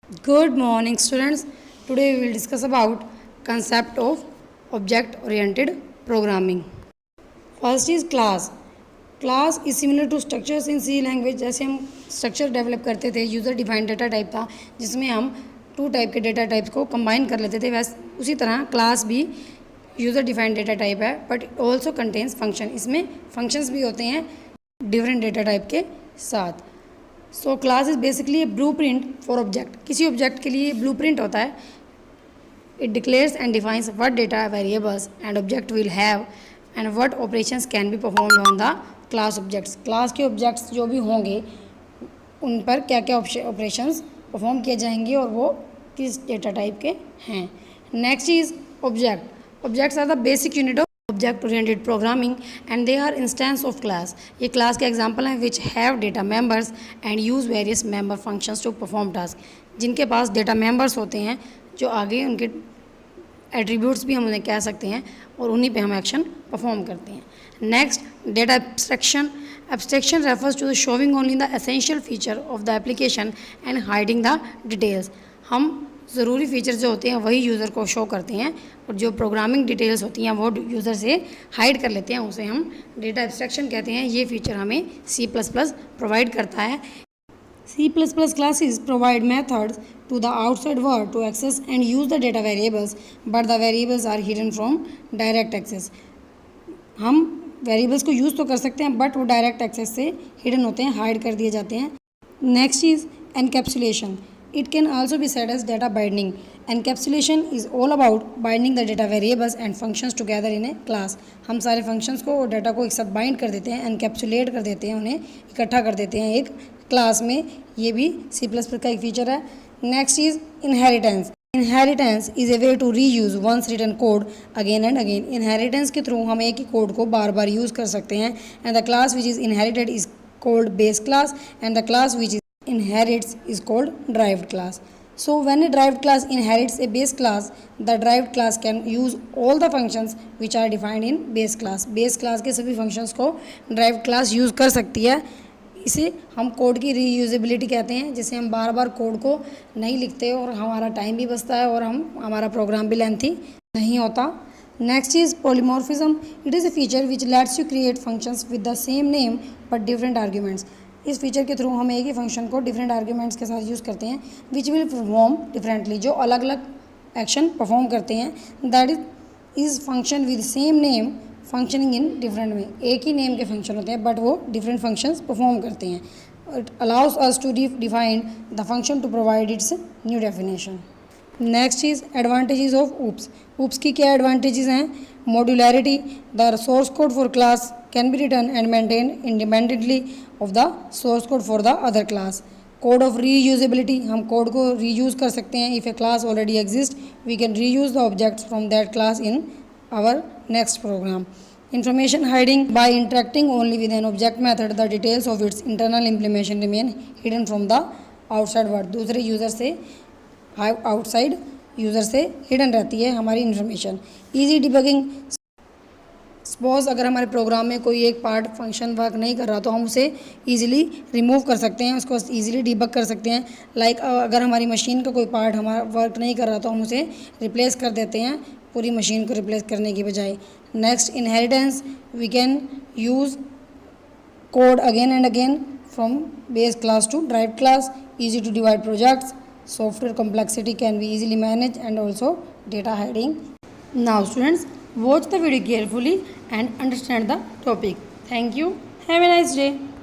Good morning, students. Today we will discuss about concept of object-oriented programming. First is class. Class is similar to structures in C language. जैसे हम structure develop करते थे, user defined data type था जिसमें हम to type के data types को combine कर लेते थे, वैसे उसी तरह क्लास भी यूज़र डिफाइंड डेटा टाइप है, but it also contains function. इसमें फंक्शंस भी होते हैं डिफरेंट डेटा टाइप के साथ. So class is basically A blueprint for object. किसी ऑब्जेक्ट के लिए ब्लूप्रिंट होता है. It declares and defines what data variables and object will have and what operations can be performed on the class objects. Class के objects जो भी होंगे उन पर क्या क्या ऑपरेशंस परफॉर्म किए जाएंगे और वो किस डेटा टाइप के हैं. Next is object. Objects are the basic unit of object oriented programming and they are instance of class. ये class के example हैं which have data members and use various member functions to perform task. जिनके पास data members होते हैं जो आगे उनके attributes भी हम उन्हें कह सकते हैं और उन्हीं पे हम action perform करते हैं. Next, data abstraction. Abstraction refers to the showing only the essential feature of the application and hiding the details. हम ज़रूरी फीचर्स जो होते हैं वही यूज़र को शो करते हैं और जो प्रोग्रामिंग डिटेल्स होती हैं वो यूज़र से हाइड कर लेते हैं, उसे हम डेटा एब्स्ट्रैक्शन कहते हैं. ये फीचर हमें C++ प्रोवाइड करता है. C++ classes provide methods to the outside world to access and use the data variables but the variables are hidden from direct access. हम वेरिएबल्स को यूज़ तो कर सकते हैं बट वो डायरेक्ट एक्सेस से हिडन होते हैं, हाइड कर दिए जाते हैं. Next is encapsulation. It can also be said as data binding. Encapsulation is all about binding the data variables and functions together in a class. हम सारे functions को और data को एक साथ bind कर देते हैं, encapsulate कर देते हैं, उन्हें इकट्ठा कर देते हैं एक class में. ये भी C++ का एक feature है. Next is inheritance. Inheritance is a way to reuse once written code again and again. Inheritance के through हम एक ही code को बार बार use कर सकते हैं. And the class which is inherited is called base class and the class which is inherits is called derived class. So when a derived class inherits a base class, the derived class can use all the functions which are defined in base class. Base class के सभी functions को derived class use कर सकती है. इसे हम code की reusability कहते हैं, जिसे हम बार बार कोड को नहीं लिखते और हमारा टाइम भी बचता है और हमारा प्रोग्राम भी लेंथी नहीं होता. Next is polymorphism. It is a feature which lets you create functions with the same name but different arguments. इस फीचर के थ्रू हम एक ही फंक्शन को डिफरेंट आर्ग्यूमेंट्स के साथ यूज़ करते हैं विच विल परफॉर्म डिफरेंटली, जो अलग अलग एक्शन परफॉर्म करते हैं. That is function with same name functioning in different way. एक ही नेम के फंक्शन होते हैं बट वो डिफरेंट फंक्शंस परफॉर्म करते हैं. It allows us to define the function to provide its new definition. Next is advantages of OOPs. OOPs की क्या advantages हैं? Modularity. The source code for class can be written and maintained independently of the source code for the other class. Code of reusability. हम code को reuse कर सकते हैं. If a class already exists, we can reuse the objects from that class in our next program. Information hiding. By interacting only with an object method, the details of its internal implementation remain hidden from the outside world. दूसरे user से outside user से hidden रहती है हमारी information. Easy debugging. Suppose अगर हमारे programme में कोई एक पार्ट फंक्शन वर्क नहीं कर रहा तो हम उसे ईजिली रिमूव कर सकते हैं, उसको ईजिली डिबग कर सकते हैं. लाइक अगर हमारी मशीन का कोई पार्ट हमारा वर्क नहीं कर रहा तो हम उसे रिप्लेस कर देते हैं पूरी मशीन को रिप्लेस करने की बजाय. Next, inheritance. We can use code again and again from base class to drive class. Easy to divide projects. Software complexity can be easily manage and also data hiding. Now students, watch the video carefully and understand the topic. Thank you. Have a nice day.